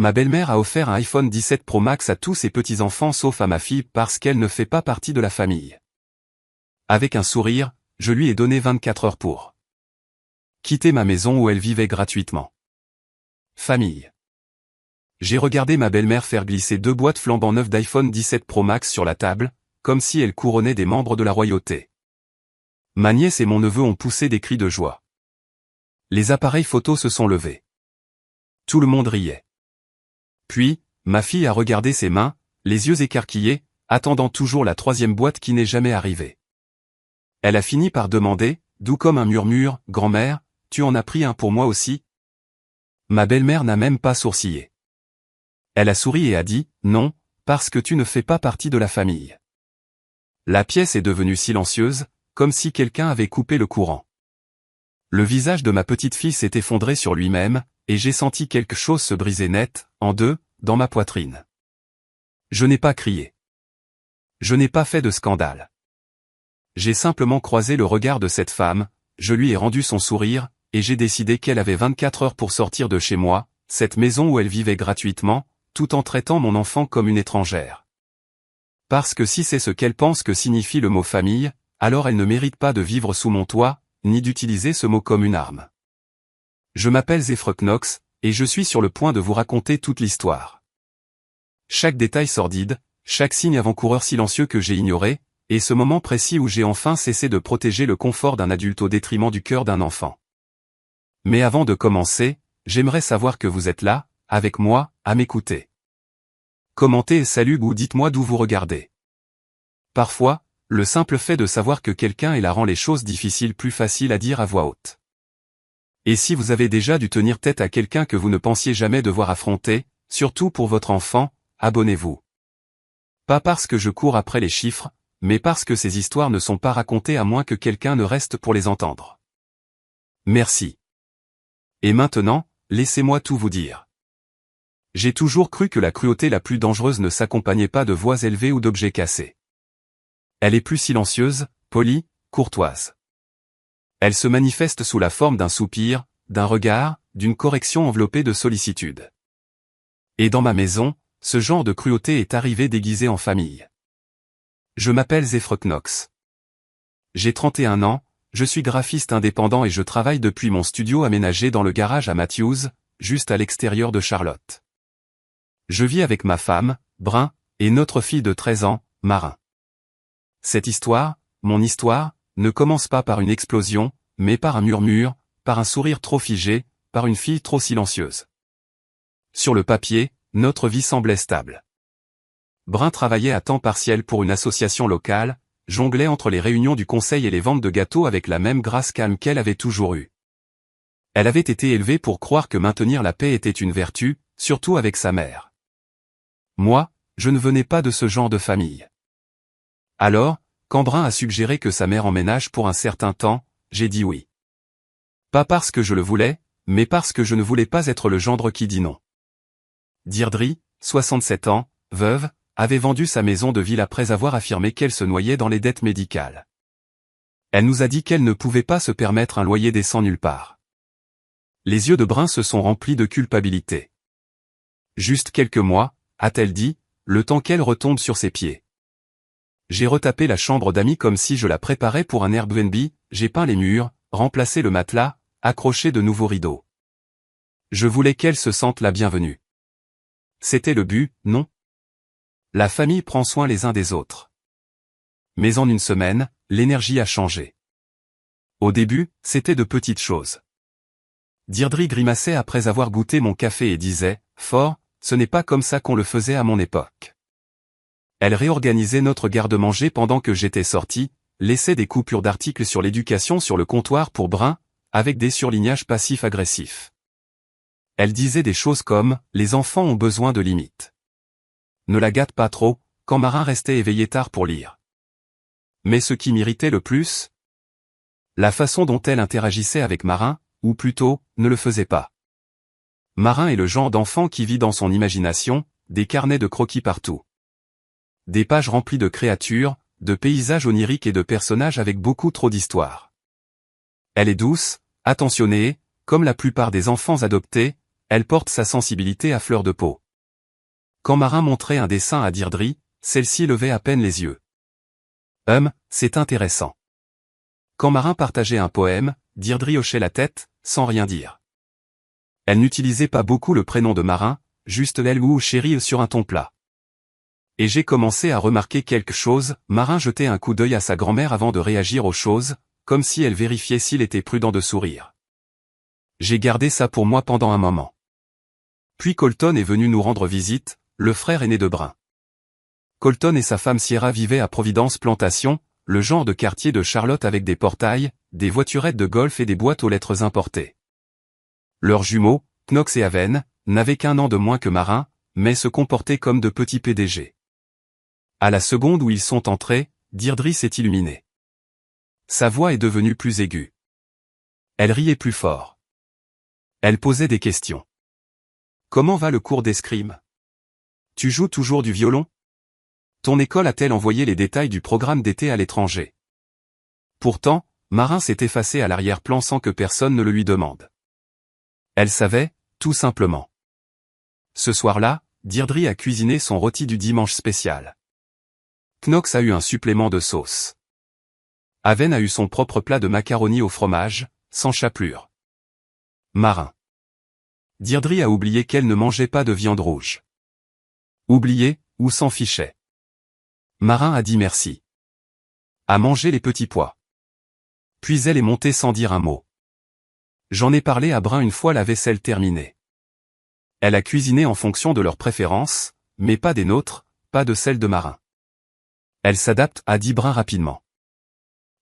Ma belle-mère a offert un iPhone 17 Pro Max à tous ses petits-enfants sauf à ma fille parce qu'elle ne fait pas partie de la famille. Avec un sourire, je lui ai donné 24 heures pour quitter ma maison où elle vivait gratuitement. Famille. J'ai regardé ma belle-mère faire glisser 2 boîtes flambant neuves d'iPhone 17 Pro Max sur la table, comme si elle couronnait des membres de la royauté. Ma nièce et mon neveu ont poussé des cris de joie. Les appareils photos se sont levés. Tout le monde riait. Puis, ma fille a regardé ses mains, les yeux écarquillés, attendant toujours la 3e boîte qui n'est jamais arrivée. Elle a fini par demander, doux comme un murmure, « Grand-mère, tu en as pris un pour moi aussi ?» Ma belle-mère n'a même pas sourcillé. Elle a souri et a dit, « Non, parce que tu ne fais pas partie de la famille. » La pièce est devenue silencieuse, comme si quelqu'un avait coupé le courant. Le visage de ma petite fille s'est effondré sur lui-même, et j'ai senti quelque chose se briser net, en deux, dans ma poitrine. Je n'ai pas crié. Je n'ai pas fait de scandale. J'ai simplement croisé le regard de cette femme, je lui ai rendu son sourire, et j'ai décidé qu'elle avait 24 heures pour sortir de chez moi, cette maison où elle vivait gratuitement, tout en traitant mon enfant comme une étrangère. Parce que si c'est ce qu'elle pense que signifie le mot famille, alors elle ne mérite pas de vivre sous mon toit, ni d'utiliser ce mot comme une arme. Je m'appelle Zephyr Knox, et je suis sur le point de vous raconter toute l'histoire. Chaque détail sordide, chaque signe avant-coureur silencieux que j'ai ignoré, et ce moment précis où j'ai enfin cessé de protéger le confort d'un adulte au détriment du cœur d'un enfant. Mais avant de commencer, j'aimerais savoir que vous êtes là, avec moi, à m'écouter. Commentez et salut ou dites-moi d'où vous regardez. Parfois, le simple fait de savoir que quelqu'un est là rend les choses difficiles plus faciles à dire à voix haute. Et si vous avez déjà dû tenir tête à quelqu'un que vous ne pensiez jamais devoir affronter, surtout pour votre enfant, abonnez-vous. Pas parce que je cours après les chiffres, mais parce que ces histoires ne sont pas racontées à moins que quelqu'un ne reste pour les entendre. Merci. Et maintenant, laissez-moi tout vous dire. J'ai toujours cru que la cruauté la plus dangereuse ne s'accompagnait pas de voix élevées ou d'objets cassés. Elle est plus silencieuse, polie, courtoise. Elle se manifeste sous la forme d'un soupir, d'un regard, d'une correction enveloppée de sollicitude. Et dans ma maison, ce genre de cruauté est arrivé déguisé en famille. Je m'appelle Zephyr Knox. J'ai 31 ans, je suis graphiste indépendant et je travaille depuis mon studio aménagé dans le garage à Matthews, juste à l'extérieur de Charlotte. Je vis avec ma femme, Brun, et notre fille de 13 ans, Marin. Cette histoire, mon histoire, ne commence pas par une explosion, mais par un murmure, par un sourire trop figé, par une fille trop silencieuse. Sur le papier, notre vie semblait stable. Brun travaillait à temps partiel pour une association locale, jonglait entre les réunions du conseil et les ventes de gâteaux avec la même grâce calme qu'elle avait toujours eue. Elle avait été élevée pour croire que maintenir la paix était une vertu, surtout avec sa mère. Moi, je ne venais pas de ce genre de famille. Alors, quand Brun a suggéré que sa mère emménage pour un certain temps, j'ai dit oui. Pas parce que je le voulais, mais parce que je ne voulais pas être le gendre qui dit non. Deirdre, 67 ans, veuve, avait vendu sa maison de ville après avoir affirmé qu'elle se noyait dans les dettes médicales. Elle nous a dit qu'elle ne pouvait pas se permettre un loyer décent nulle part. Les yeux de Brun se sont remplis de culpabilité. Juste quelques mois, a-t-elle dit, le temps qu'elle retombe sur ses pieds. J'ai retapé la chambre d'amis comme si je la préparais pour un Airbnb, j'ai peint les murs, remplacé le matelas, accroché de nouveaux rideaux. Je voulais qu'elle se sente la bienvenue. C'était le but, non? La famille prend soin les uns des autres. Mais en une semaine, l'énergie a changé. Au début, c'était de petites choses. Deirdre grimaçait après avoir goûté mon café et disait, « Fort, ce n'est pas comme ça qu'on le faisait à mon époque. » Elle réorganisait notre garde-manger pendant que j'étais sorti, laissait des coupures d'articles sur l'éducation sur le comptoir pour Brun, avec des surlignages passifs-agressifs. Elle disait des choses comme « Les enfants ont besoin de limites. » Ne la gâte pas trop, quand Marin restait éveillé tard pour lire. Mais ce qui m'irritait le plus, la façon dont elle interagissait avec Marin, ou plutôt, ne le faisait pas. Marin est le genre d'enfant qui vit dans son imagination, des carnets de croquis partout. Des pages remplies de créatures, de paysages oniriques et de personnages avec beaucoup trop d'histoire. Elle est douce, attentionnée, comme la plupart des enfants adoptés, elle porte sa sensibilité à fleur de peau. Quand Marin montrait un dessin à Deirdre, celle-ci levait à peine les yeux. C'est intéressant. Quand Marin partageait un poème, Deirdre hochait la tête, sans rien dire. Elle n'utilisait pas beaucoup le prénom de Marin, juste l'elle ou chérie sur un ton plat. Et j'ai commencé à remarquer quelque chose, Marin jetait un coup d'œil à sa grand-mère avant de réagir aux choses, comme si elle vérifiait s'il était prudent de sourire. J'ai gardé ça pour moi pendant un moment. Puis Colton est venu nous rendre visite, le frère aîné de Brun. Colton et sa femme Sierra vivaient à Providence Plantation, le genre de quartier de Charlotte avec des portails, des voiturettes de golf et des boîtes aux lettres importées. Leurs jumeaux, Knox et Haven, n'avaient qu'un an de moins que Marin, mais se comportaient comme de petits PDG. À la seconde où ils sont entrés, Deirdre s'est illuminée. Sa voix est devenue plus aiguë. Elle riait plus fort. Elle posait des questions. Comment va le cours d'escrime? Tu joues toujours du violon? Ton école a-t-elle envoyé les détails du programme d'été à l'étranger? Pourtant, Marin s'est effacé à l'arrière-plan sans que personne ne le lui demande. Elle savait, tout simplement. Ce soir-là, Deirdre a cuisiné son rôti du dimanche spécial. Knox a eu un supplément de sauce. Haven a eu son propre plat de macaroni au fromage, sans chapelure. Marin. Deirdre a oublié qu'elle ne mangeait pas de viande rouge. Oublié, ou s'en fichait. Marin a dit merci. A mangé les petits pois. Puis elle est montée sans dire un mot. J'en ai parlé à Brun une fois la vaisselle terminée. Elle a cuisiné en fonction de leurs préférences, mais pas des nôtres, pas de celles de Marin. Elle s'adapte, a dit Brun rapidement.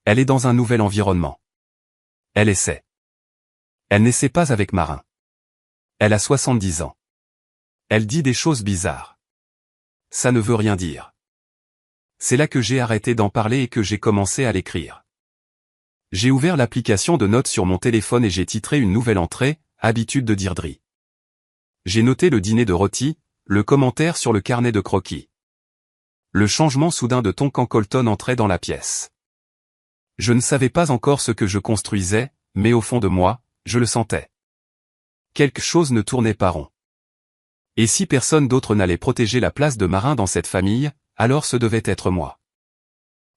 Elle est dans un nouvel environnement. Elle essaie. Elle n'essaie pas avec Marin. Elle a 70 ans. Elle dit des choses bizarres. Ça ne veut rien dire. C'est là que j'ai arrêté d'en parler et que j'ai commencé à l'écrire. J'ai ouvert l'application de notes sur mon téléphone et j'ai titré une nouvelle entrée, habitude de Deirdre. J'ai noté le dîner de rôti, le commentaire sur le carnet de croquis. Le changement soudain de ton quand Colton entrait dans la pièce. Je ne savais pas encore ce que je construisais, mais au fond de moi, je le sentais. Quelque chose ne tournait pas rond. Et si personne d'autre n'allait protéger la place de Marin dans cette famille, alors ce devait être moi.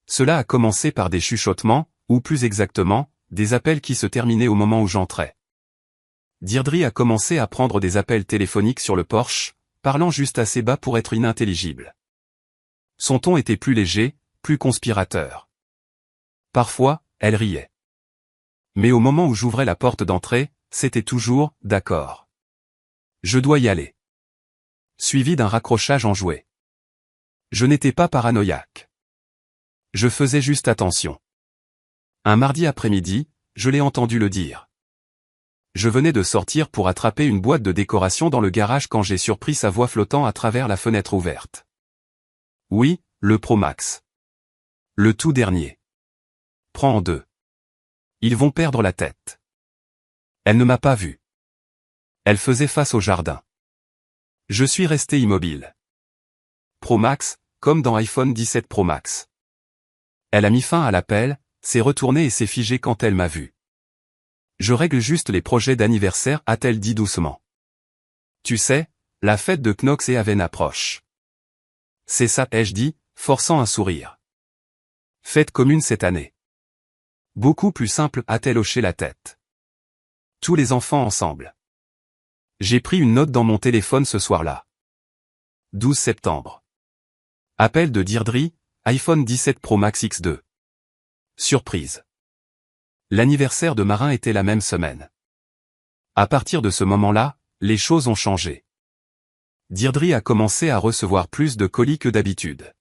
Cela a commencé par des chuchotements, ou plus exactement, des appels qui se terminaient au moment où j'entrais. Deirdre a commencé à prendre des appels téléphoniques sur le porche, parlant juste assez bas pour être inintelligible. Son ton était plus léger, plus conspirateur. Parfois, elle riait. Mais au moment où j'ouvrais la porte d'entrée, c'était toujours « d'accord. Je dois y aller », suivi d'un raccrochage enjoué. Je n'étais pas paranoïaque. Je faisais juste attention. Un mardi après-midi, je l'ai entendu le dire. Je venais de sortir pour attraper une boîte de décoration dans le garage quand j'ai surpris sa voix flottant à travers la fenêtre ouverte. Oui, le Pro Max. Le tout dernier. Prends en deux. Ils vont perdre la tête. Elle ne m'a pas vu. Elle faisait face au jardin. Je suis resté immobile. Pro Max, comme dans iPhone 17 Pro Max. Elle a mis fin à l'appel, s'est retournée et s'est figée quand elle m'a vu. Je règle juste les projets d'anniversaire, a-t-elle dit doucement. Tu sais, la fête de Knox et Haven approche. C'est ça, ai-je dit, forçant un sourire. Fête commune cette année. Beaucoup plus simple, a-t-elle hoché la tête. Tous les enfants ensemble. J'ai pris une note dans mon téléphone ce soir-là. 12 septembre. Appel de Deirdre, iPhone 17 Pro Max X2. Surprise. L'anniversaire de Marin était la même semaine. À partir de ce moment-là, les choses ont changé. Deirdre a commencé à recevoir plus de colis que d'habitude.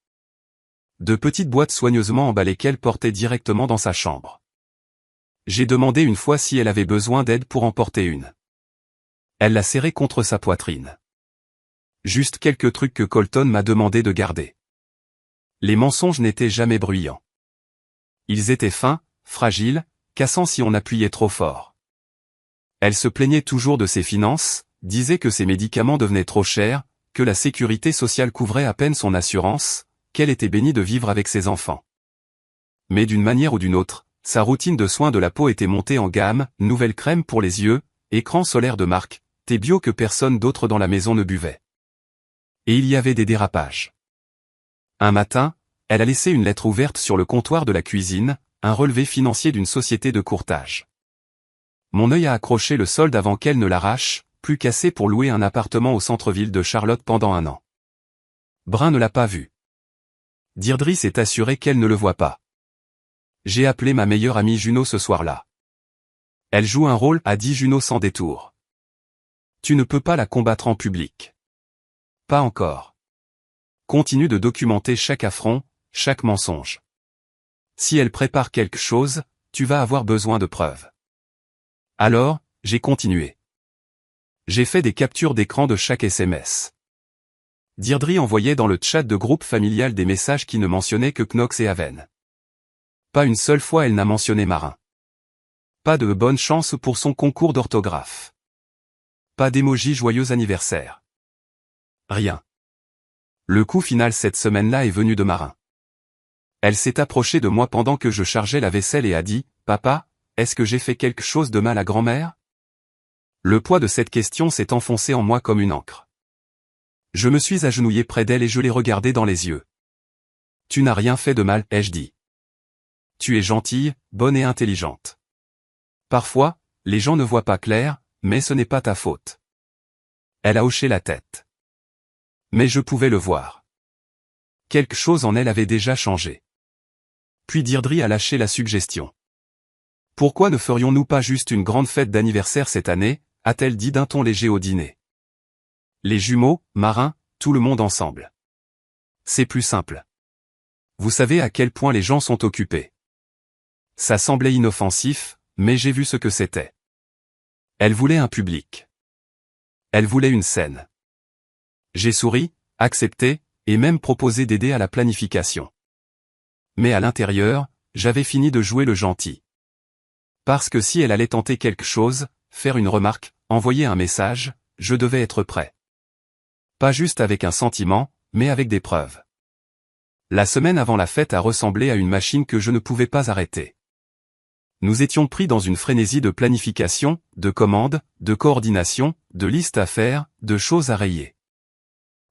De petites boîtes soigneusement emballées qu'elle portait directement dans sa chambre. J'ai demandé une fois si elle avait besoin d'aide pour en porter une. Elle l'a serrée contre sa poitrine. Juste quelques trucs que Colton m'a demandé de garder. Les mensonges n'étaient jamais bruyants. Ils étaient fins, fragiles, cassant si on appuyait trop fort. Elle se plaignait toujours de ses finances, disait que ses médicaments devenaient trop chers, que la sécurité sociale couvrait à peine son assurance, qu'elle était bénie de vivre avec ses enfants. Mais d'une manière ou d'une autre, sa routine de soins de la peau était montée en gamme, nouvelle crème pour les yeux, écran solaire de marque, thé bio que personne d'autre dans la maison ne buvait. Et il y avait des dérapages. Un matin, elle a laissé une lettre ouverte sur le comptoir de la cuisine, un relevé financier d'une société de courtage. Mon œil a accroché le solde avant qu'elle ne l'arrache, plus qu'assez pour louer un appartement au centre-ville de Charlotte pendant 1 an. Brun ne l'a pas vu. Deirdre s'est assurée qu'elle ne le voit pas. J'ai appelé ma meilleure amie Juno ce soir-là. Elle joue un rôle, a dit Juno sans détour. Tu ne peux pas la combattre en public. Pas encore. Continue de documenter chaque affront, chaque mensonge. Si elle prépare quelque chose, tu vas avoir besoin de preuves. Alors, j'ai continué. J'ai fait des captures d'écran de chaque SMS. Deirdre envoyait dans le chat de groupe familial des messages qui ne mentionnaient que Knox et Haven. Pas une seule fois elle n'a mentionné Marin. Pas de bonne chance pour son concours d'orthographe. Pas d'émoji joyeux anniversaire. Rien. Le coup final cette semaine-là est venu de Marin. Elle s'est approchée de moi pendant que je chargeais la vaisselle et a dit « Papa, est-ce que j'ai fait quelque chose de mal à grand-mère ?» Le poids de cette question s'est enfoncé en moi comme une encre. Je me suis agenouillé près d'elle et je l'ai regardée dans les yeux. « Tu n'as rien fait de mal, ai-je dit. Tu es gentille, bonne et intelligente. Parfois, les gens ne voient pas clair, mais ce n'est pas ta faute. » Elle a hoché la tête. Mais je pouvais le voir. Quelque chose en elle avait déjà changé. Puis Deirdre a lâché la suggestion. « Pourquoi ne ferions-nous pas juste une grande fête d'anniversaire cette année ?» a-t-elle dit d'un ton léger au dîner. Les jumeaux, Marin, tout le monde ensemble. C'est plus simple. Vous savez à quel point les gens sont occupés. Ça semblait inoffensif, mais j'ai vu ce que c'était. Elle voulait un public. Elle voulait une scène. J'ai souri, accepté, et même proposé d'aider à la planification. Mais à l'intérieur, j'avais fini de jouer le gentil. Parce que si elle allait tenter quelque chose, faire une remarque, envoyer un message, je devais être prêt. Pas juste avec un sentiment, mais avec des preuves. La semaine avant la fête a ressemblé à une machine que je ne pouvais pas arrêter. Nous étions pris dans une frénésie de planification, de commandes, de coordination, de listes à faire, de choses à rayer.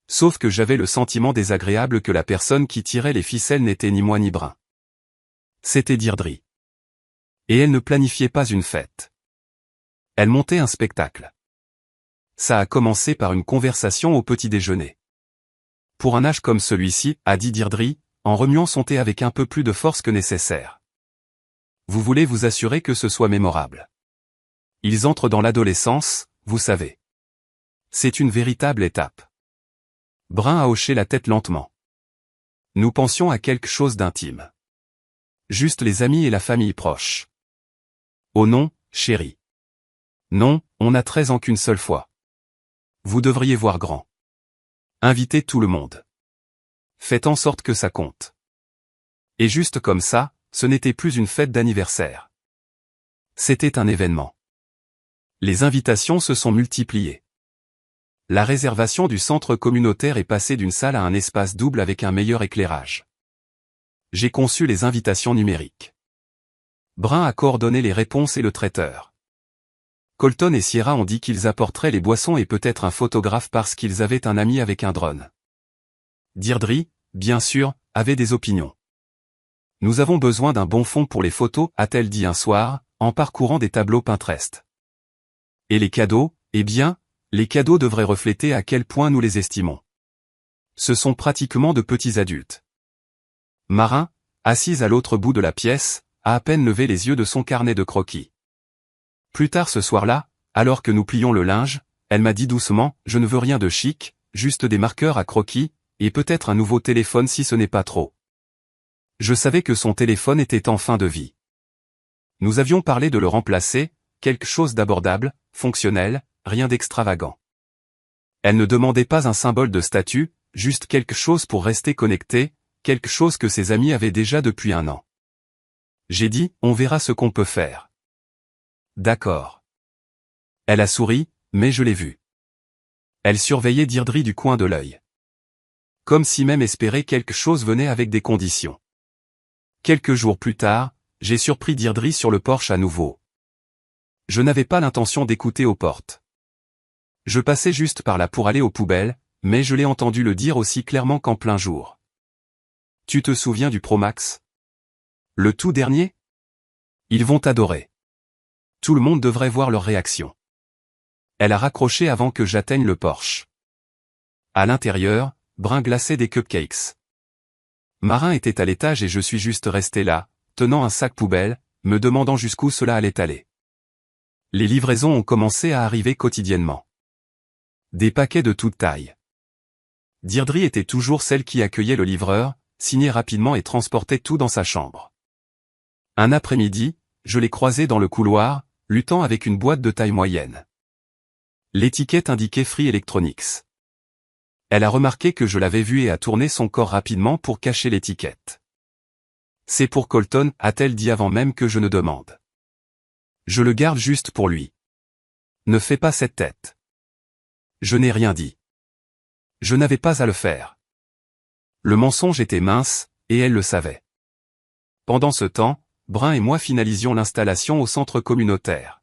Sauf que j'avais le sentiment désagréable que la personne qui tirait les ficelles n'était ni moi ni Brun. C'était Deirdre. Et elle ne planifiait pas une fête. Elle montait un spectacle. Ça a commencé par une conversation au petit déjeuner. Pour un âge comme celui-ci, a dit Deirdre, en remuant son thé avec un peu plus de force que nécessaire. Vous voulez vous assurer que ce soit mémorable. Ils entrent dans l'adolescence, vous savez. C'est une véritable étape. Brun a hoché la tête lentement. Nous pensions à quelque chose d'intime. Juste les amis et la famille proche. Oh non, chérie. Non, on a 13 ans qu'une seule fois. Vous devriez voir grand. Invitez tout le monde. Faites en sorte que ça compte. Et juste comme ça, ce n'était plus une fête d'anniversaire. C'était un événement. Les invitations se sont multipliées. La réservation du centre communautaire est passée d'une salle à un espace double avec un meilleur éclairage. J'ai conçu les invitations numériques. Brun a coordonné les réponses et le traiteur. Colton et Sierra ont dit qu'ils apporteraient les boissons et peut-être un photographe parce qu'ils avaient un ami avec un drone. Deirdre, bien sûr, avait des opinions. Nous avons besoin d'un bon fond pour les photos, a-t-elle dit un soir, en parcourant des tableaux Pinterest. Et les cadeaux, eh bien, les cadeaux devraient refléter à quel point nous les estimons. Ce sont pratiquement de petits adultes. Marin, assise à l'autre bout de la pièce, a à peine levé les yeux de son carnet de croquis. Plus tard ce soir-là, alors que nous plions le linge, elle m'a dit doucement, je ne veux rien de chic, juste des marqueurs à croquis, et peut-être un nouveau téléphone si ce n'est pas trop. Je savais que son téléphone était en fin de vie. Nous avions parlé de le remplacer, quelque chose d'abordable, fonctionnel, rien d'extravagant. Elle ne demandait pas un symbole de statut, juste quelque chose pour rester connecté, quelque chose que ses amis avaient déjà depuis 1 an. J'ai dit, on verra ce qu'on peut faire. D'accord. Elle a souri, mais je l'ai vue. Elle surveillait Deirdre du coin de l'œil. Comme si même espérer quelque chose venait avec des conditions. Quelques jours plus tard, j'ai surpris Deirdre sur le porche à nouveau. Je n'avais pas l'intention d'écouter aux portes. Je passais juste par là pour aller aux poubelles, mais je l'ai entendu le dire aussi clairement qu'en plein jour. Tu te souviens du Pro Max? Le tout dernier? Ils vont adorer. Tout le monde devrait voir leur réaction. Elle a raccroché avant que j'atteigne le Porsche. À l'intérieur, Brun glaçait des cupcakes. Marin était à l'étage et je suis juste resté là, tenant un sac poubelle, me demandant jusqu'où cela allait aller. Les livraisons ont commencé à arriver quotidiennement. Des paquets de toute taille. Deirdre était toujours celle qui accueillait le livreur, signait rapidement et transportait tout dans sa chambre. Un après-midi, je l'ai croisée dans le couloir, luttant avec une boîte de taille moyenne. L'étiquette indiquait Free Electronics. Elle a remarqué que je l'avais vue et a tourné son corps rapidement pour cacher l'étiquette. C'est pour Colton, a-t-elle dit avant même que je ne demande. Je le garde juste pour lui. Ne fais pas cette tête. Je n'ai rien dit. Je n'avais pas à le faire. Le mensonge était mince, et elle le savait. Pendant ce temps, Brun et moi finalisions l'installation au centre communautaire.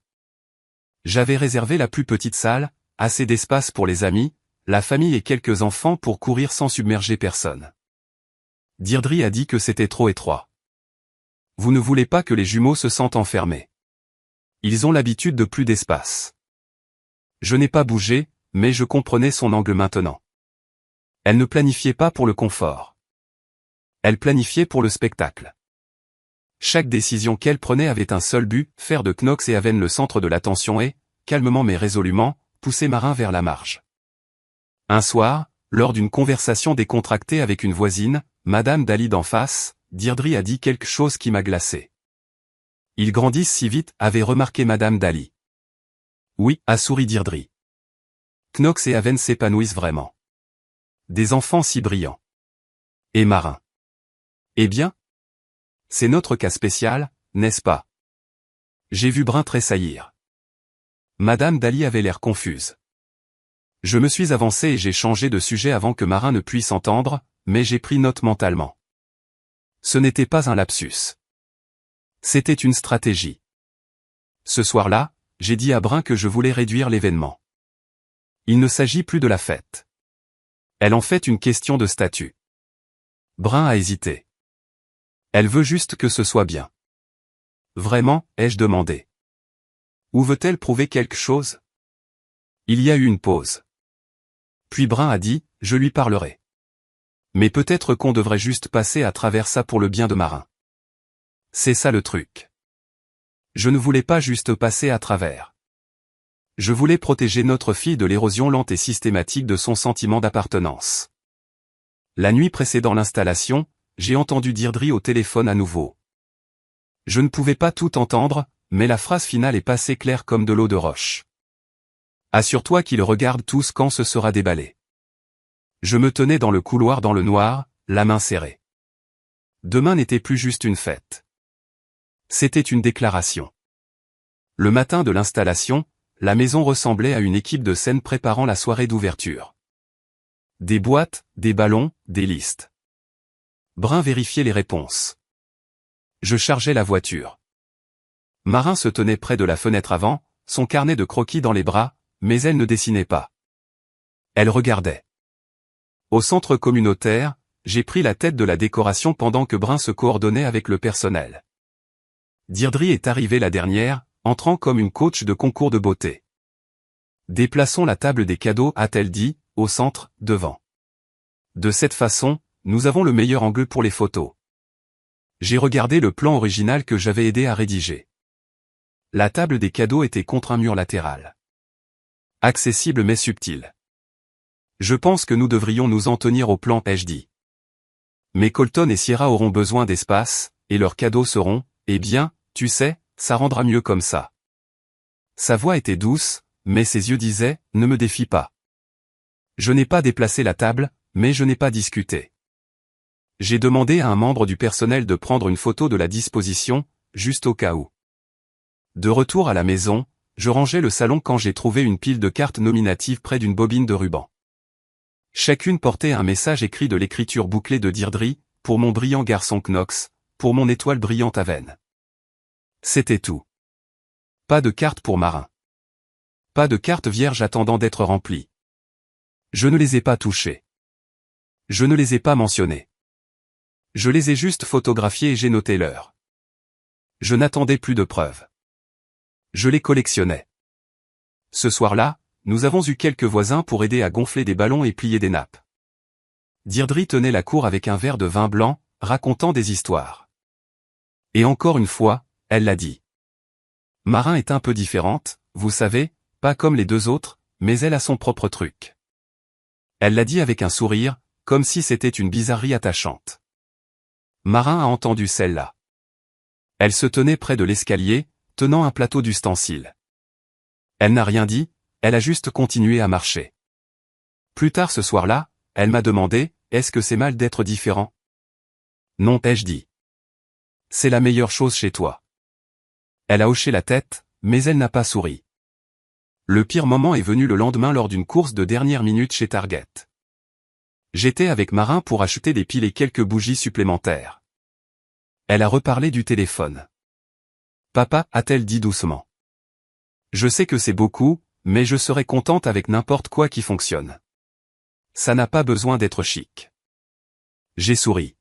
J'avais réservé la plus petite salle, assez d'espace pour les amis, la famille et quelques enfants pour courir sans submerger personne. Deirdre a dit que c'était trop étroit. Vous ne voulez pas que les jumeaux se sentent enfermés. Ils ont l'habitude de plus d'espace. Je n'ai pas bougé, mais je comprenais son angle maintenant. Elle ne planifiait pas pour le confort. Elle planifiait pour le spectacle. Chaque décision qu'elle prenait avait un seul but, faire de Knox et Haven le centre de l'attention et, calmement mais résolument, pousser Marin vers la marge. Un soir, lors d'une conversation décontractée avec une voisine, Madame Daly d'en face, Deirdre a dit quelque chose qui m'a glacé. Ils grandissent si vite, avait remarqué Madame Daly. Oui, a souri Deirdre. Knox et Haven s'épanouissent vraiment. Des enfants si brillants. Et Marin. Eh bien? C'est notre cas spécial, n'est-ce pas? J'ai vu Brun tressaillir. Madame Daly avait l'air confuse. Je me suis avancé et j'ai changé de sujet avant que Marin ne puisse entendre, mais j'ai pris note mentalement. Ce n'était pas un lapsus. C'était une stratégie. Ce soir-là, j'ai dit à Brun que je voulais réduire l'événement. Il ne s'agit plus de la fête. Elle en fait une question de statut. Brun a hésité. Elle veut juste que ce soit bien. Vraiment, ai-je demandé. Ou veut-elle prouver quelque chose? Il y a eu une pause. Puis Brun a dit, je lui parlerai. Mais peut-être qu'on devrait juste passer à travers ça pour le bien de Marin. C'est ça le truc. Je ne voulais pas juste passer à travers. Je voulais protéger notre fille de l'érosion lente et systématique de son sentiment d'appartenance. La nuit précédant l'installation, j'ai entendu Deirdre au téléphone à nouveau. Je ne pouvais pas tout entendre, mais la phrase finale est passée claire comme de l'eau de roche. Assure-toi qu'ils regardent tous quand ce sera déballé. Je me tenais dans le couloir dans le noir, la main serrée. Demain n'était plus juste une fête. C'était une déclaration. Le matin de l'installation, la maison ressemblait à une équipe de scène préparant la soirée d'ouverture. Des boîtes, des ballons, des listes. Brun vérifiait les réponses. Je chargeais la voiture. Marin se tenait près de la fenêtre avant, son carnet de croquis dans les bras, mais elle ne dessinait pas. Elle regardait. Au centre communautaire, j'ai pris la tête de la décoration pendant que Brun se coordonnait avec le personnel. Deirdre est arrivée la dernière, entrant comme une coach de concours de beauté. Déplaçons la table des cadeaux, a-t-elle dit, au centre, devant. De cette façon, nous avons le meilleur angle pour les photos. J'ai regardé le plan original que j'avais aidé à rédiger. La table des cadeaux était contre un mur latéral. Accessible mais subtil. Je pense que nous devrions nous en tenir au plan, ai-je dit. Mais Colton et Sierra auront besoin d'espace, et leurs cadeaux seront, eh bien, tu sais, ça rendra mieux comme ça. Sa voix était douce, mais ses yeux disaient, ne me défie pas. Je n'ai pas déplacé la table, mais je n'ai pas discuté. J'ai demandé à un membre du personnel de prendre une photo de la disposition, juste au cas où. De retour à la maison, je rangeais le salon quand j'ai trouvé une pile de cartes nominatives près d'une bobine de ruban. Chacune portait un message écrit de l'écriture bouclée de Deirdre, pour mon brillant garçon Knox, pour mon étoile brillante Haven. C'était tout. Pas de carte pour Marin. Pas de cartes vierges attendant d'être remplies. Je ne les ai pas touchées. Je ne les ai pas mentionnées. Je les ai juste photographiées et j'ai noté l'heure. Je n'attendais plus de preuves. Je les collectionnais. Ce soir-là, nous avons eu quelques voisins pour aider à gonfler des ballons et plier des nappes. Deirdre tenait la cour avec un verre de vin blanc, racontant des histoires. Et encore une fois, elle l'a dit. Marin est un peu différente, vous savez, pas comme les deux autres, mais elle a son propre truc. Elle l'a dit avec un sourire, comme si c'était une bizarrerie attachante. Marin a entendu celle-là. Elle se tenait près de l'escalier, tenant un plateau d'ustensiles. Elle n'a rien dit, elle a juste continué à marcher. Plus tard ce soir-là, elle m'a demandé, est-ce que c'est mal d'être différent? Non, ai-je dit. C'est la meilleure chose chez toi. Elle a hoché la tête, mais elle n'a pas souri. Le pire moment est venu le lendemain lors d'une course de dernière minute chez Target. J'étais avec Marin pour acheter des piles et quelques bougies supplémentaires. Elle a reparlé du téléphone. Papa, a-t-elle dit doucement. Je sais que c'est beaucoup, mais je serais contente avec n'importe quoi qui fonctionne. Ça n'a pas besoin d'être chic. J'ai souri.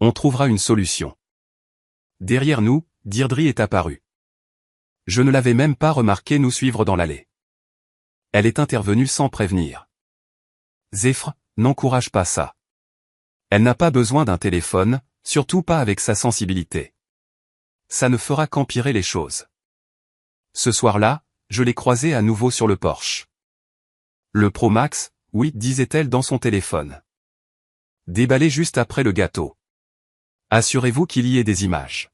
On trouvera une solution. Derrière nous, Deirdre est apparue. Je ne l'avais même pas remarqué nous suivre dans l'allée. Elle est intervenue sans prévenir. Zéphyr, n'encourage pas ça. Elle n'a pas besoin d'un téléphone, surtout pas avec sa sensibilité. Ça ne fera qu'empirer les choses. Ce soir-là, je l'ai croisée à nouveau sur le porche. Le Pro Max, oui, disait-elle dans son téléphone. Déballé juste après le gâteau. Assurez-vous qu'il y ait des images.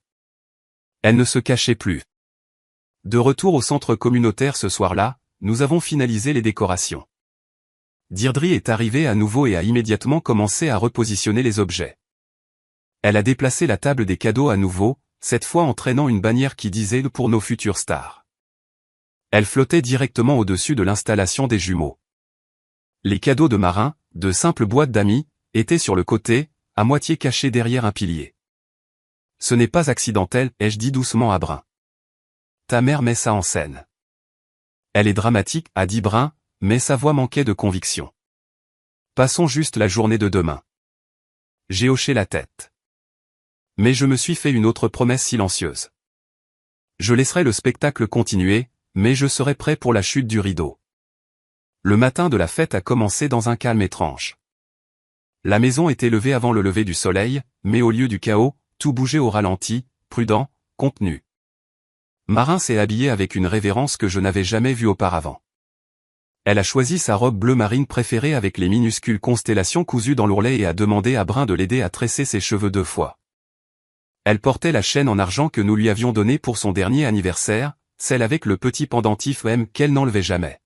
Elle ne se cachait plus. De retour au centre communautaire ce soir-là, nous avons finalisé les décorations. Deirdre est arrivée à nouveau et a immédiatement commencé à repositionner les objets. Elle a déplacé la table des cadeaux à nouveau, cette fois en traînant une bannière qui disait « pour nos futures stars ». Elle flottait directement au-dessus de l'installation des jumeaux. Les cadeaux de Marin, de simples boîtes d'amis, étaient sur le côté, à moitié cachés derrière un pilier. Ce n'est pas accidentel, ai-je dit doucement à Brun. Ta mère met ça en scène. Elle est dramatique, a dit Brun, mais sa voix manquait de conviction. Passons juste la journée de demain. J'ai hoché la tête. Mais je me suis fait une autre promesse silencieuse. Je laisserai le spectacle continuer, mais je serai prêt pour la chute du rideau. Le matin de la fête a commencé dans un calme étrange. La maison était levée avant le lever du soleil, mais au lieu du chaos, tout bougeait au ralenti, prudent, contenu. Marin s'est habillée avec une révérence que je n'avais jamais vue auparavant. Elle a choisi sa robe bleu marine préférée avec les minuscules constellations cousues dans l'ourlet et a demandé à Brun de l'aider à tresser ses cheveux 2 fois. Elle portait la chaîne en argent que nous lui avions donnée pour son dernier anniversaire, celle avec le petit pendentif M qu'elle n'enlevait jamais.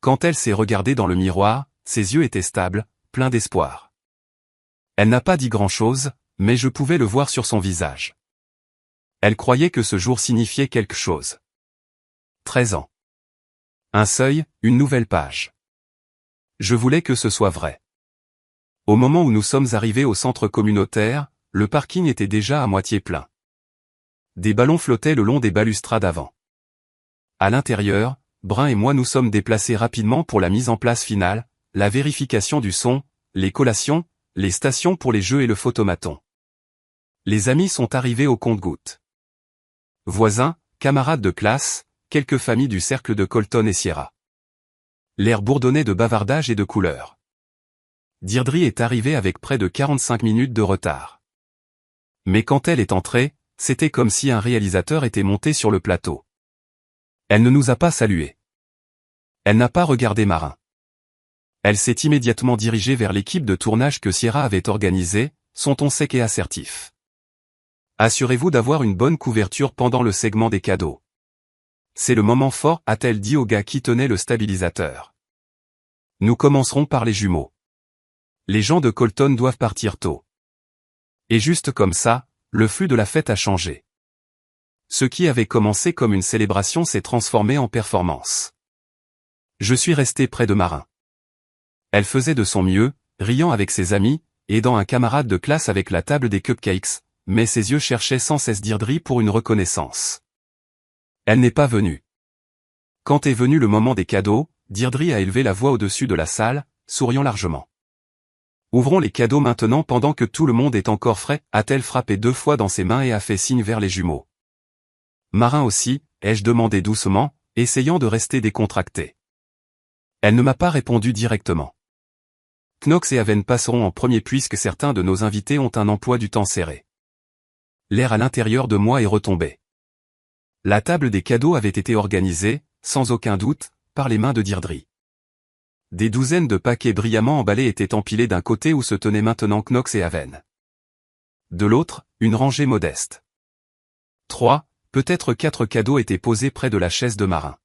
Quand elle s'est regardée dans le miroir, ses yeux étaient stables, pleins d'espoir. Elle n'a pas dit grand-chose, mais je pouvais le voir sur son visage. Elle croyait que ce jour signifiait quelque chose. 13 ans. Un seuil, une nouvelle page. Je voulais que ce soit vrai. Au moment où nous sommes arrivés au centre communautaire, le parking était déjà à moitié plein. Des ballons flottaient le long des balustrades avant. À l'intérieur, Brun et moi nous sommes déplacés rapidement pour la mise en place finale, la vérification du son, les collations, les stations pour les jeux et le photomaton. Les amis sont arrivés au compte-gouttes. Voisins, camarades de classe, quelques familles du cercle de Colton et Sierra. L'air bourdonnait de bavardage et de couleurs. Deirdre est arrivée avec près de 45 minutes de retard. Mais quand elle est entrée, c'était comme si un réalisateur était monté sur le plateau. Elle ne nous a pas salués. Elle n'a pas regardé Marin. Elle s'est immédiatement dirigée vers l'équipe de tournage que Sierra avait organisée, son ton sec et assertif. Assurez-vous d'avoir une bonne couverture pendant le segment des cadeaux. C'est le moment fort, a-t-elle dit au gars qui tenait le stabilisateur. Nous commencerons par les jumeaux. Les gens de Colton doivent partir tôt. Et juste comme ça, le flux de la fête a changé. Ce qui avait commencé comme une célébration s'est transformé en performance. Je suis resté près de Marin. Elle faisait de son mieux, riant avec ses amis, aidant un camarade de classe avec la table des cupcakes, mais ses yeux cherchaient sans cesse Deirdre pour une reconnaissance. Elle n'est pas venue. Quand est venu le moment des cadeaux, Deirdre a élevé la voix au-dessus de la salle, souriant largement. Ouvrons les cadeaux maintenant pendant que tout le monde est encore frais, a-t-elle frappé 2 fois dans ses mains et a fait signe vers les jumeaux. Marin aussi, ai-je demandé doucement, essayant de rester décontracté. Elle ne m'a pas répondu directement. Knox et Haven passeront en premier puisque certains de nos invités ont un emploi du temps serré. L'air à l'intérieur de moi est retombé. La table des cadeaux avait été organisée, sans aucun doute, par les mains de Deirdre. Des douzaines de paquets brillamment emballés étaient empilés d'un côté où se tenaient maintenant Knox et Haven. De l'autre, une rangée modeste. 3, peut-être 4 cadeaux étaient posés près de la chaise de Marin.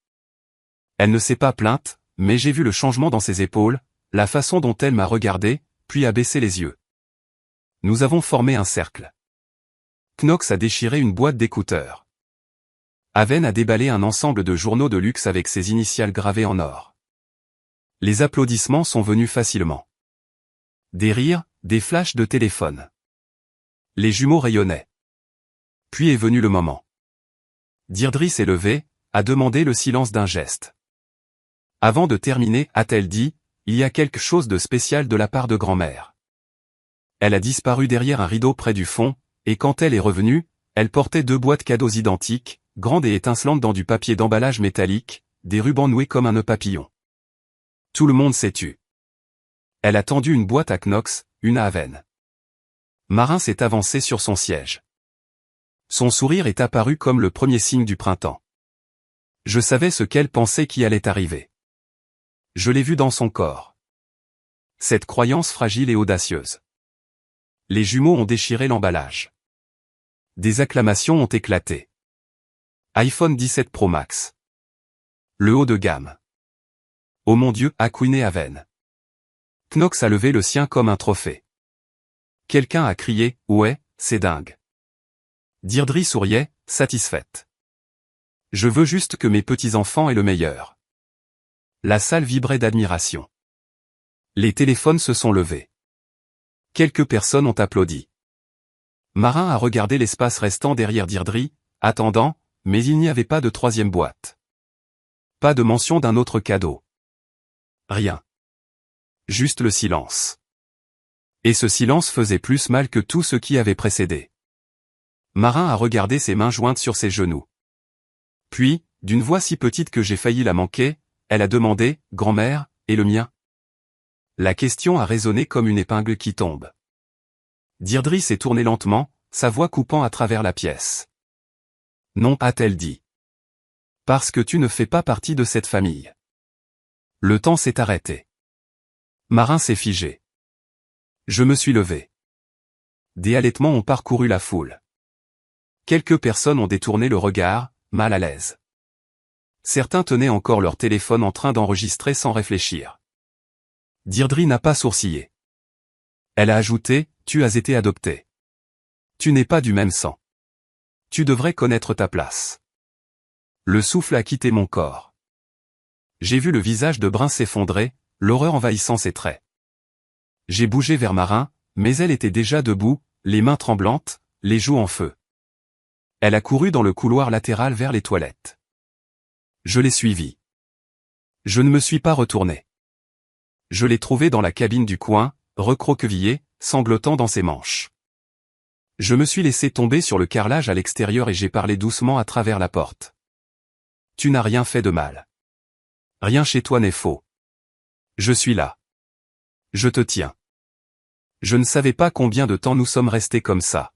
Elle ne s'est pas plainte, mais j'ai vu le changement dans ses épaules, la façon dont elle m'a regardé, puis a baissé les yeux. Nous avons formé un cercle. Knox a déchiré une boîte d'écouteurs. Haven a déballé un ensemble de journaux de luxe avec ses initiales gravées en or. Les applaudissements sont venus facilement. Des rires, des flashs de téléphone. Les jumeaux rayonnaient. Puis est venu le moment. Deirdre s'est levée, a demandé le silence d'un geste. Avant de terminer, a-t-elle dit, il y a quelque chose de spécial de la part de grand-mère. Elle a disparu derrière un rideau près du fond, et quand elle est revenue, elle portait 2 boîtes cadeaux identiques, grandes et étincelantes dans du papier d'emballage métallique, des rubans noués comme un nœud papillon. Tout le monde s'est tu. Elle a tendu une boîte à Knox, une à Haven. Marin s'est avancé sur son siège. Son sourire est apparu comme le premier signe du printemps. Je savais ce qu'elle pensait qui allait arriver. Je l'ai vu dans son corps. Cette croyance fragile et audacieuse. Les jumeaux ont déchiré l'emballage. Des acclamations ont éclaté. iPhone 17 Pro Max. Le haut de gamme. Oh mon Dieu, a couiné Haven. Knox a levé le sien comme un trophée. Quelqu'un a crié, ouais, c'est dingue. Deirdre souriait, satisfaite. Je veux juste que mes petits-enfants aient le meilleur. La salle vibrait d'admiration. Les téléphones se sont levés. Quelques personnes ont applaudi. Marin a regardé l'espace restant derrière Deirdre, attendant, mais il n'y avait pas de 3e boîte. Pas de mention d'un autre cadeau. Rien. Juste le silence. Et ce silence faisait plus mal que tout ce qui avait précédé. Marin a regardé ses mains jointes sur ses genoux. Puis, d'une voix si petite que j'ai failli la manquer, elle a demandé, « Grand-mère, et le mien ?» La question a résonné comme une épingle qui tombe. Deirdre s'est tournée lentement, sa voix coupant à travers la pièce. « Non, a-t-elle dit. Parce que tu ne fais pas partie de cette famille. » Le temps s'est arrêté. Marin s'est figé. Je me suis levé. Des halètements ont parcouru la foule. Quelques personnes ont détourné le regard, mal à l'aise. Certains tenaient encore leur téléphone en train d'enregistrer sans réfléchir. Deirdre n'a pas sourcillé. Elle a ajouté, tu as été adopté. Tu n'es pas du même sang. Tu devrais connaître ta place. Le souffle a quitté mon corps. J'ai vu le visage de Brun s'effondrer, l'horreur envahissant ses traits. J'ai bougé vers Marin, mais elle était déjà debout, les mains tremblantes, les joues en feu. Elle a couru dans le couloir latéral vers les toilettes. Je l'ai suivie. Je ne me suis pas retourné. Je l'ai trouvée dans la cabine du coin, recroquevillée, sanglotant dans ses manches. Je me suis laissé tomber sur le carrelage à l'extérieur et j'ai parlé doucement à travers la porte. Tu n'as rien fait de mal. Rien chez toi n'est faux. Je suis là. Je te tiens. Je ne savais pas combien de temps nous sommes restés comme ça.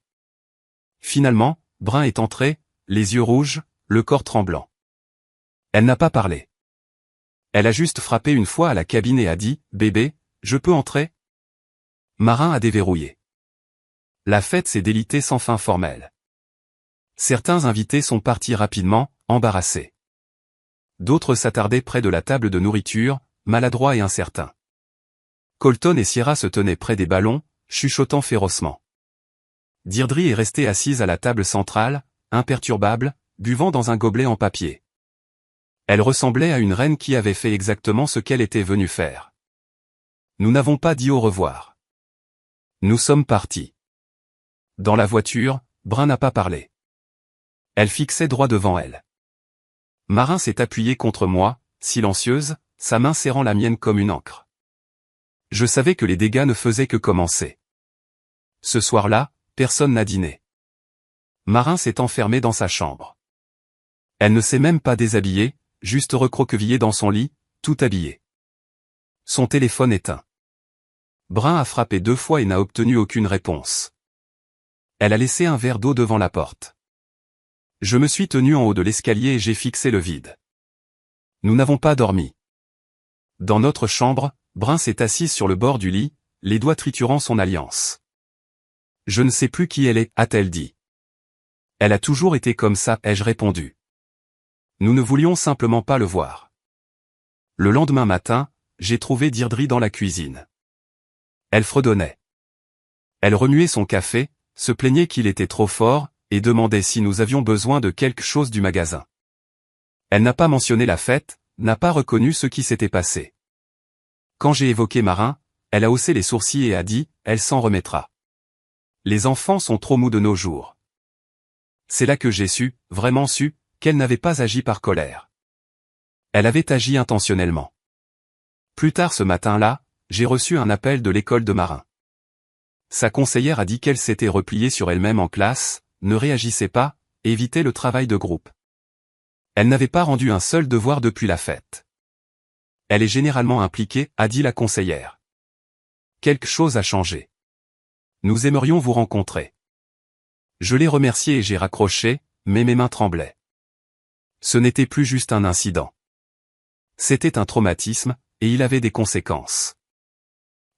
Finalement, Brun est entré, les yeux rouges, le corps tremblant. Elle n'a pas parlé. Elle a juste frappé une fois à la cabine et a dit, « Bébé, je peux entrer ?» Marin a déverrouillé. La fête s'est délitée sans fin formelle. Certains invités sont partis rapidement, embarrassés. D'autres s'attardaient près de la table de nourriture, maladroits et incertains. Colton et Sierra se tenaient près des ballons, chuchotant férocement. Deirdre est restée assise à la table centrale, imperturbable, buvant dans un gobelet en papier. Elle ressemblait à une reine qui avait fait exactement ce qu'elle était venue faire. Nous n'avons pas dit au revoir. Nous sommes partis. Dans la voiture, Brun n'a pas parlé. Elle fixait droit devant elle. Marin s'est appuyée contre moi, silencieuse, sa main serrant la mienne comme une ancre. Je savais que les dégâts ne faisaient que commencer. Ce soir-là, personne n'a dîné. Marin s'est enfermée dans sa chambre. Elle ne s'est même pas déshabillée, juste recroquevillée dans son lit, tout habillée. Son téléphone éteint. Brun a frappé 2 fois et n'a obtenu aucune réponse. Elle a laissé un verre d'eau devant la porte. Je me suis tenu en haut de l'escalier et j'ai fixé le vide. Nous n'avons pas dormi. Dans notre chambre, Brun s'est assise sur le bord du lit, les doigts triturant son alliance. Je ne sais plus qui elle est, a-t-elle dit. Elle a toujours été comme ça, ai-je répondu. Nous ne voulions simplement pas le voir. Le lendemain matin, j'ai trouvé Deirdre dans la cuisine. Elle fredonnait. Elle remuait son café, se plaignait qu'il était trop fort, et demandait si nous avions besoin de quelque chose du magasin. Elle n'a pas mentionné la fête, n'a pas reconnu ce qui s'était passé. Quand j'ai évoqué Marin, elle a haussé les sourcils et a dit, elle s'en remettra. Les enfants sont trop mous de nos jours. C'est là que j'ai su, vraiment su, qu'elle n'avait pas agi par colère. Elle avait agi intentionnellement. Plus tard ce matin-là, j'ai reçu un appel de l'école de Marin. Sa conseillère a dit qu'elle s'était repliée sur elle-même en classe, ne réagissait pas, évitait le travail de groupe. Elle n'avait pas rendu un seul devoir depuis la fête. Elle est généralement impliquée, a dit la conseillère. Quelque chose a changé. Nous aimerions vous rencontrer. Je l'ai remercié et j'ai raccroché, mais mes mains tremblaient. Ce n'était plus juste un incident. C'était un traumatisme, et il avait des conséquences.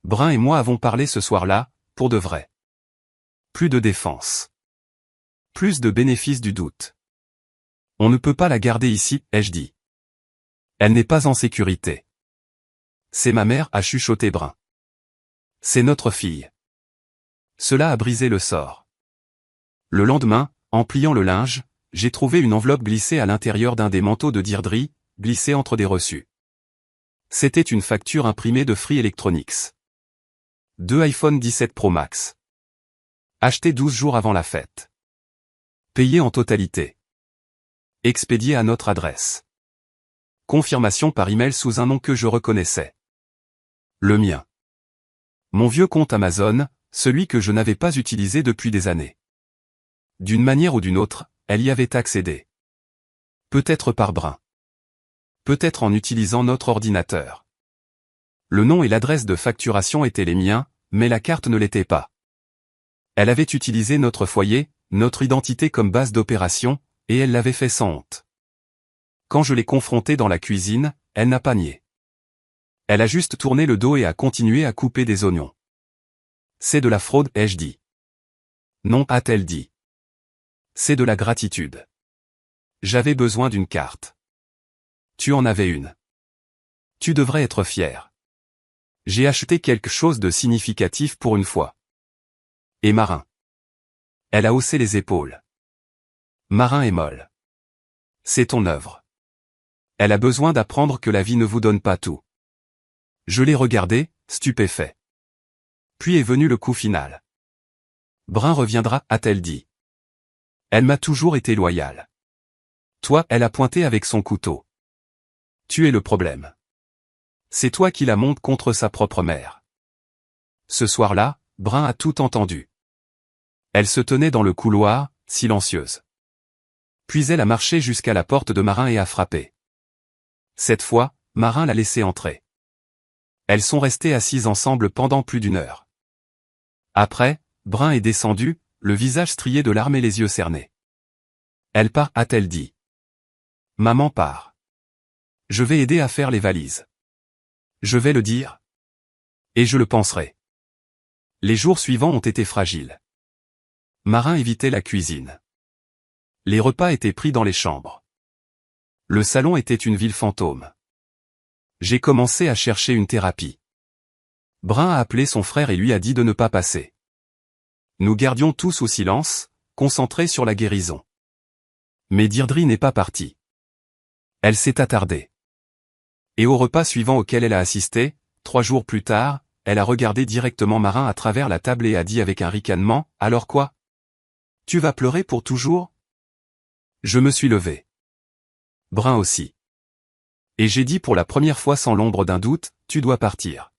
Brun et moi avons parlé ce soir-là, pour de vrai. Plus de défense. Plus de bénéfice du doute. On ne peut pas la garder ici, ai-je dit. Elle n'est pas en sécurité. C'est ma mère, a chuchoté Brun. C'est notre fille. Cela a brisé le sort. Le lendemain, en pliant le linge, j'ai trouvé une enveloppe glissée à l'intérieur d'un des manteaux de Deirdre, glissée entre des reçus. C'était une facture imprimée de Free Electronics. 2 iPhone 17 Pro Max. Acheté 12 jours avant la fête. Payé en totalité. Expédié à notre adresse. Confirmation par email sous un nom que je reconnaissais. Le mien. Mon vieux compte Amazon, celui que je n'avais pas utilisé depuis des années. D'une manière ou d'une autre, elle y avait accédé. Peut-être par Brun. Peut-être en utilisant notre ordinateur. Le nom et l'adresse de facturation étaient les miens, mais la carte ne l'était pas. Elle avait utilisé notre foyer, notre identité comme base d'opération, et elle l'avait fait sans honte. Quand je l'ai confrontée dans la cuisine, elle n'a pas nié. Elle a juste tourné le dos et a continué à couper des oignons. C'est de la fraude, ai-je dit. Non, a-t-elle dit. C'est de la gratitude. J'avais besoin d'une carte. Tu en avais une. Tu devrais être fier. J'ai acheté quelque chose de significatif pour une fois. Et Marin. Elle a haussé les épaules. Marin est molle. C'est ton œuvre. Elle a besoin d'apprendre que la vie ne vous donne pas tout. Je l'ai regardé, stupéfait. Puis est venu le coup final. Brun reviendra, a-t-elle dit. Elle m'a toujours été loyale. Toi, elle a pointé avec son couteau. Tu es le problème. C'est toi qui la montes contre sa propre mère. Ce soir-là, Brun a tout entendu. Elle se tenait dans le couloir, silencieuse. Puis elle a marché jusqu'à la porte de Marin et a frappé. Cette fois, Marin l'a laissé entrer. Elles sont restées assises ensemble pendant plus d'1 heure. Après, Brun est descendu, le visage strié de larmes et les yeux cernés. Elle part, a-t-elle dit. Maman part. Je vais aider à faire les valises. Je vais le dire. Et je le penserai. Les jours suivants ont été fragiles. Marin évitait la cuisine. Les repas étaient pris dans les chambres. Le salon était une ville fantôme. J'ai commencé à chercher une thérapie. Brun a appelé son frère et lui a dit de ne pas passer. Nous gardions tous au silence, concentrés sur la guérison. Mais Deirdre n'est pas partie. Elle s'est attardée. Et au repas suivant auquel elle a assisté, 3 jours plus tard, elle a regardé directement Marin à travers la table et a dit avec un ricanement, « Alors quoi? Tu vas pleurer pour toujours ?» Je me suis levé. Brun aussi. Et j'ai dit pour la première fois sans l'ombre d'un doute, tu dois partir.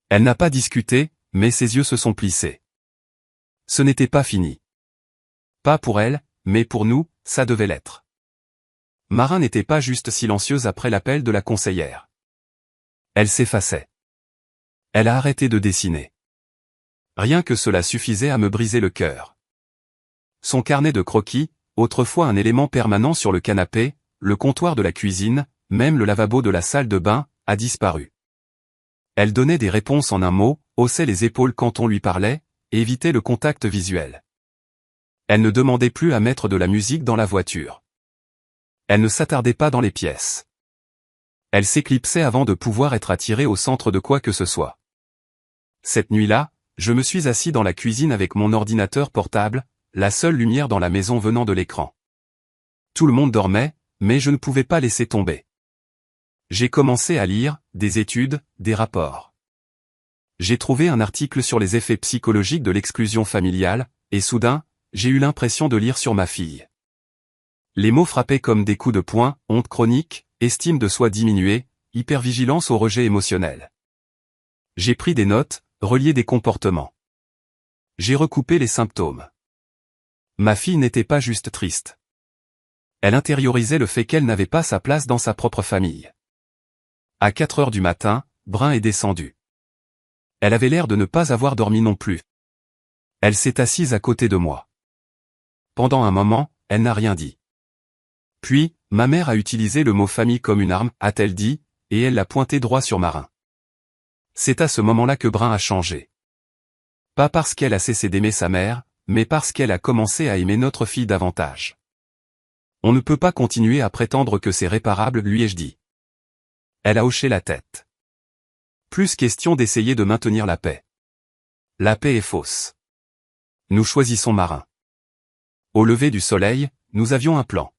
Elle n'a pas discuté, mais ses yeux se sont plissés. Ce n'était pas fini. Pas pour elle, mais pour nous, ça devait l'être. Marin n'était pas juste silencieuse après l'appel de la conseillère. Elle s'effaçait. Elle a arrêté de dessiner. Rien que cela suffisait à me briser le cœur. Son carnet de croquis, autrefois un élément permanent sur le canapé, le comptoir de la cuisine, même le lavabo de la salle de bain, a disparu. Elle donnait des réponses en un mot, haussait les épaules quand on lui parlait, et évitait le contact visuel. Elle ne demandait plus à mettre de la musique dans la voiture. Elle ne s'attardait pas dans les pièces. Elle s'éclipsait avant de pouvoir être attirée au centre de quoi que ce soit. Cette nuit-là, je me suis assis dans la cuisine avec mon ordinateur portable, la seule lumière dans la maison venant de l'écran. Tout le monde dormait, mais je ne pouvais pas laisser tomber. J'ai commencé à lire, des études, des rapports. J'ai trouvé un article sur les effets psychologiques de l'exclusion familiale, et soudain, j'ai eu l'impression de lire sur ma fille. Les mots frappaient comme des coups de poing, honte chronique, estime de soi diminuée, hypervigilance au rejet émotionnel. J'ai pris des notes, relié des comportements. J'ai recoupé les symptômes. Ma fille n'était pas juste triste. Elle intériorisait le fait qu'elle n'avait pas sa place dans sa propre famille. À 4 heures du matin, Brun est descendu. Elle avait l'air de ne pas avoir dormi non plus. Elle s'est assise à côté de moi. Pendant un moment, elle n'a rien dit. Puis, ma mère a utilisé le mot famille comme une arme, a-t-elle dit, et elle l'a pointé droit sur Marin. C'est à ce moment-là que Brun a changé. Pas parce qu'elle a cessé d'aimer sa mère, mais parce qu'elle a commencé à aimer notre fille davantage. On ne peut pas continuer à prétendre que c'est réparable, lui ai-je dit. Elle a hoché la tête. Plus question d'essayer de maintenir la paix. La paix est fausse. Nous choisissons Marin. Au lever du soleil, nous avions un plan.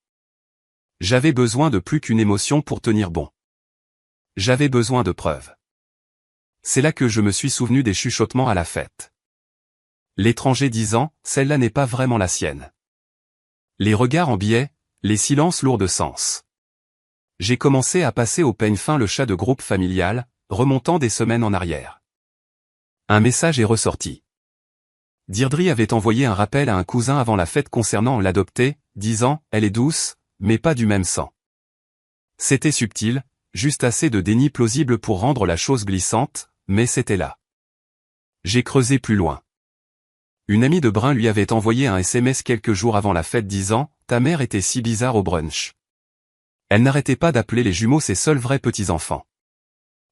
J'avais besoin de plus qu'une émotion pour tenir bon. J'avais besoin de preuves. C'est là que je me suis souvenu des chuchotements à la fête. L'étranger disant, celle-là n'est pas vraiment la sienne. Les regards en biais, les silences lourds de sens. J'ai commencé à passer au peigne fin le chat de groupe familial, remontant des semaines en arrière. Un message est ressorti. Deirdre avait envoyé un rappel à un cousin avant la fête concernant l'adoptée, disant « Elle est douce, mais pas du même sang ». C'était subtil, juste assez de déni plausible pour rendre la chose glissante, mais c'était là. J'ai creusé plus loin. Une amie de Brun lui avait envoyé un SMS quelques jours avant la fête disant « Ta mère était si bizarre au brunch ». Elle n'arrêtait pas d'appeler les jumeaux ses seuls vrais petits-enfants.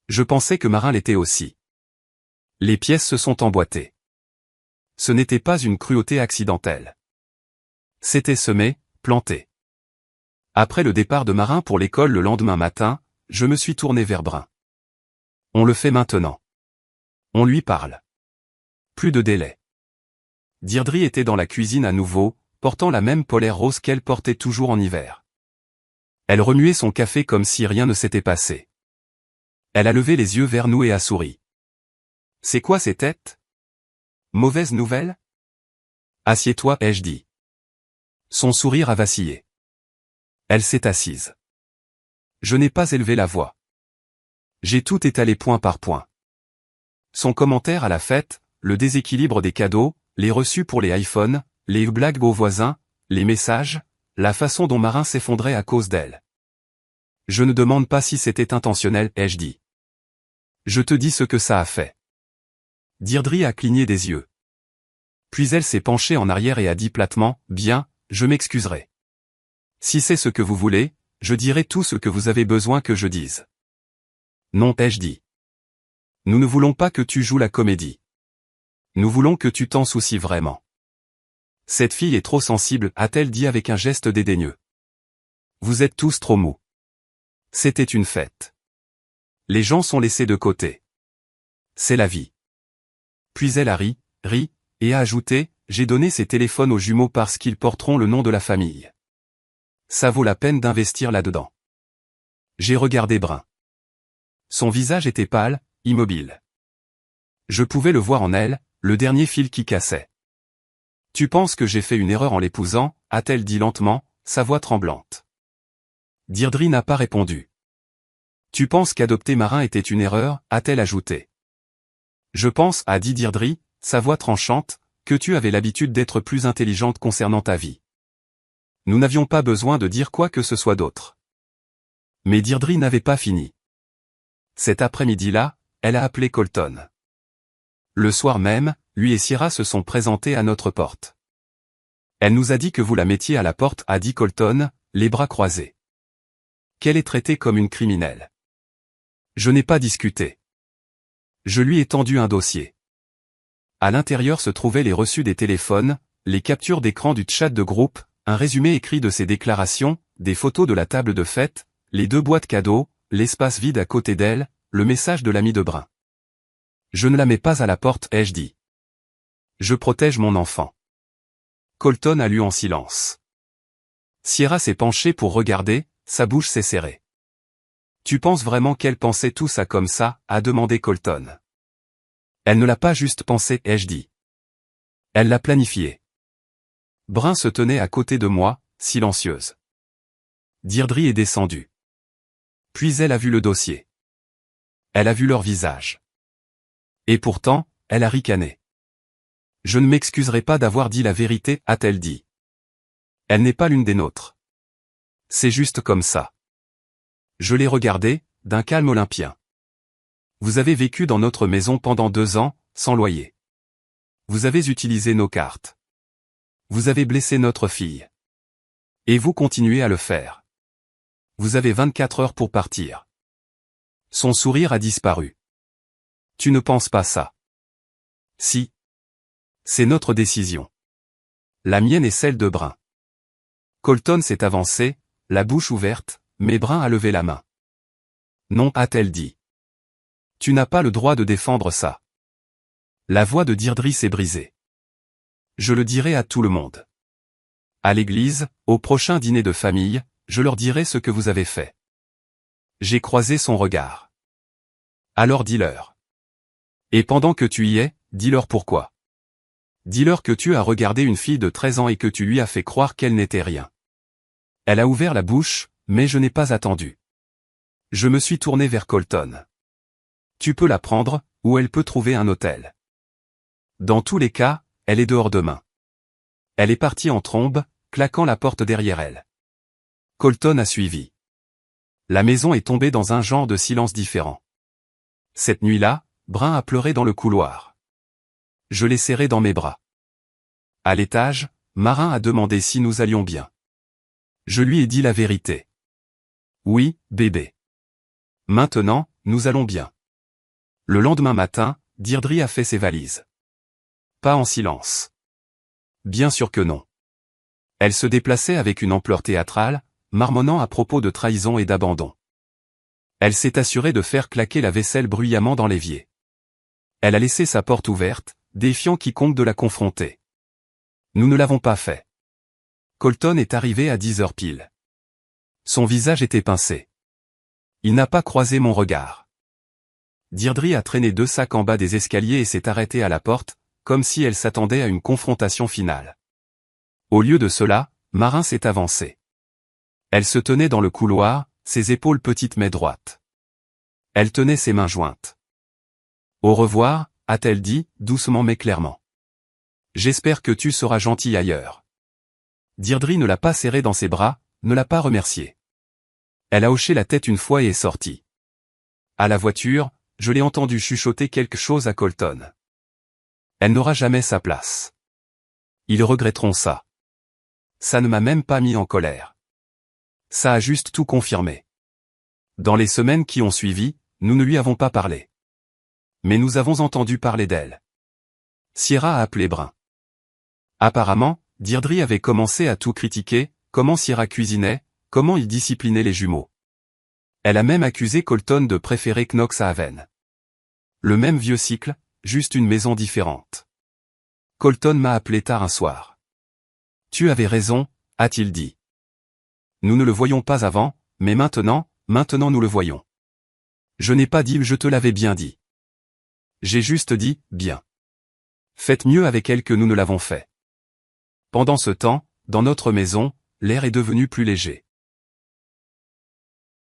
Je pensais que Marin l'était aussi. Les pièces se sont emboîtées. Ce n'était pas une cruauté accidentelle. C'était semé, planté. Après le départ de Marin pour l'école le lendemain matin, je me suis tourné vers Brun. On le fait maintenant. On lui parle. Plus de délai. Deirdre était dans la cuisine à nouveau, portant la même polaire rose qu'elle portait toujours en hiver. Elle remuait son café comme si rien ne s'était passé. Elle a levé les yeux vers nous et a souri. « C'est quoi ces têtes ? Mauvaise nouvelle ? » « Assieds-toi, ai-je dit. » Son sourire a vacillé. Elle s'est assise. Je n'ai pas élevé la voix. J'ai tout étalé point par point. Son commentaire à la fête, le déséquilibre des cadeaux, les reçus pour les iPhones, les blagues aux voisins, les messages, la façon dont Marin s'effondrait à cause d'elle. Je ne demande pas si c'était intentionnel, ai-je dit. Je te dis ce que ça a fait. Deirdre a cligné des yeux. Puis elle s'est penchée en arrière et a dit platement, « Bien, je m'excuserai. Si c'est ce que vous voulez, je dirai tout ce que vous avez besoin que je dise. » Non, ai-je dit. Nous ne voulons pas que tu joues la comédie. Nous voulons que tu t'en soucies vraiment. Cette fille est trop sensible, a-t-elle dit avec un geste dédaigneux. Vous êtes tous trop mous. C'était une fête. Les gens sont laissés de côté. C'est la vie. Puis elle a ri, et a ajouté, j'ai donné ces téléphones aux jumeaux parce qu'ils porteront le nom de la famille. Ça vaut la peine d'investir là-dedans. J'ai regardé Brun. Son visage était pâle, immobile. Je pouvais le voir en elle, le dernier fil qui cassait. Tu penses que j'ai fait une erreur en l'épousant, a-t-elle dit lentement, sa voix tremblante. Deirdre n'a pas répondu. Tu penses qu'adopter Marin était une erreur, a-t-elle ajouté. Je pense, a dit Deirdre, sa voix tranchante, que tu avais l'habitude d'être plus intelligente concernant ta vie. Nous n'avions pas besoin de dire quoi que ce soit d'autre. Mais Deirdre n'avait pas fini. Cet après-midi-là, elle a appelé Colton. Le soir même, lui et Sierra se sont présentés à notre porte. Elle nous a dit que vous la mettiez à la porte, a dit Colton, les bras croisés. Qu'elle est traitée comme une criminelle. Je n'ai pas discuté. Je lui ai tendu un dossier. À l'intérieur se trouvaient les reçus des téléphones, les captures d'écran du chat de groupe, un résumé écrit de ses déclarations, des photos de la table de fête, les 2 boîtes cadeaux, l'espace vide à côté d'elle, le message de l'ami de Brun. Je ne la mets pas à la porte, ai-je dit. Je protège mon enfant. Colton a lu en silence. Sierra s'est penchée pour regarder, sa bouche s'est serrée. Tu penses vraiment qu'elle pensait tout ça comme ça, a demandé Colton. Elle ne l'a pas juste pensé, ai-je dit. Elle l'a planifié. Brun se tenait à côté de moi, silencieuse. Deirdre est descendue. Puis elle a vu le dossier. Elle a vu leur visage. Et pourtant, elle a ricané. Je ne m'excuserai pas d'avoir dit la vérité, a-t-elle dit. Elle n'est pas l'une des nôtres. C'est juste comme ça. Je l'ai regardée, d'un calme olympien. Vous avez vécu dans notre maison pendant 2 ans, sans loyer. Vous avez utilisé nos cartes. Vous avez blessé notre fille. Et vous continuez à le faire. Vous avez 24 heures pour partir. Son sourire a disparu. Tu ne penses pas ça. Si. C'est notre décision. La mienne est celle de Brun. Colton s'est avancé, la bouche ouverte, mais Brun a levé la main. Non, a-t-elle dit. Tu n'as pas le droit de défendre ça. La voix de Deirdre s'est brisée. Je le dirai à tout le monde. À l'église, au prochain dîner de famille, je leur dirai ce que vous avez fait. J'ai croisé son regard. Alors dis-leur. Et pendant que tu y es, dis-leur pourquoi. Dis-leur que tu as regardé une fille de 13 ans et que tu lui as fait croire qu'elle n'était rien. Elle a ouvert la bouche, mais je n'ai pas attendu. Je me suis tourné vers Colton. Tu peux la prendre, ou elle peut trouver un hôtel. Dans tous les cas, elle est dehors demain. Elle est partie en trombe, claquant la porte derrière elle. Colton a suivi. La maison est tombée dans un genre de silence différent. Cette nuit-là, Brun a pleuré dans le couloir. Je l'ai serré dans mes bras. À l'étage, Marin a demandé si nous allions bien. Je lui ai dit la vérité. Oui, bébé. Maintenant, nous allons bien. Le lendemain matin, Deirdre a fait ses valises. Pas en silence. Bien sûr que non. Elle se déplaçait avec une ampleur théâtrale, marmonnant à propos de trahison et d'abandon. Elle s'est assurée de faire claquer la vaisselle bruyamment dans l'évier. Elle a laissé sa porte ouverte, défiant quiconque de la confronter. Nous ne l'avons pas fait. Colton est arrivé à 10 heures pile. Son visage était pincé. Il n'a pas croisé mon regard. Deirdre a traîné 2 sacs en bas des escaliers et s'est arrêtée à la porte, comme si elle s'attendait à une confrontation finale. Au lieu de cela, Marin s'est avancé. Elle se tenait dans le couloir, ses épaules petites mais droites. Elle tenait ses mains jointes. Au revoir, a-t-elle dit, doucement mais clairement. J'espère que tu seras gentil ailleurs. Deirdre ne l'a pas serré dans ses bras, ne l'a pas remercié. Elle a hoché la tête une fois et est sortie. À la voiture, je l'ai entendu chuchoter quelque chose à Colton. Elle n'aura jamais sa place. Ils regretteront ça. Ça ne m'a même pas mis en colère. Ça a juste tout confirmé. Dans les semaines qui ont suivi, nous ne lui avons pas parlé. Mais nous avons entendu parler d'elle. Sierra a appelé Brun. Apparemment, Deirdre avait commencé à tout critiquer, comment Sierra cuisinait, comment il disciplinait les jumeaux. Elle a même accusé Colton de préférer Knox à Haven. Le même vieux cycle, juste une maison différente. Colton m'a appelé tard un soir. Tu avais raison, a-t-il dit. Nous ne le voyons pas avant, mais maintenant nous le voyons. Je n'ai pas dit je te l'avais bien dit. J'ai juste dit, bien. Faites mieux avec elle que nous ne l'avons fait. Pendant ce temps, dans notre maison, l'air est devenu plus léger.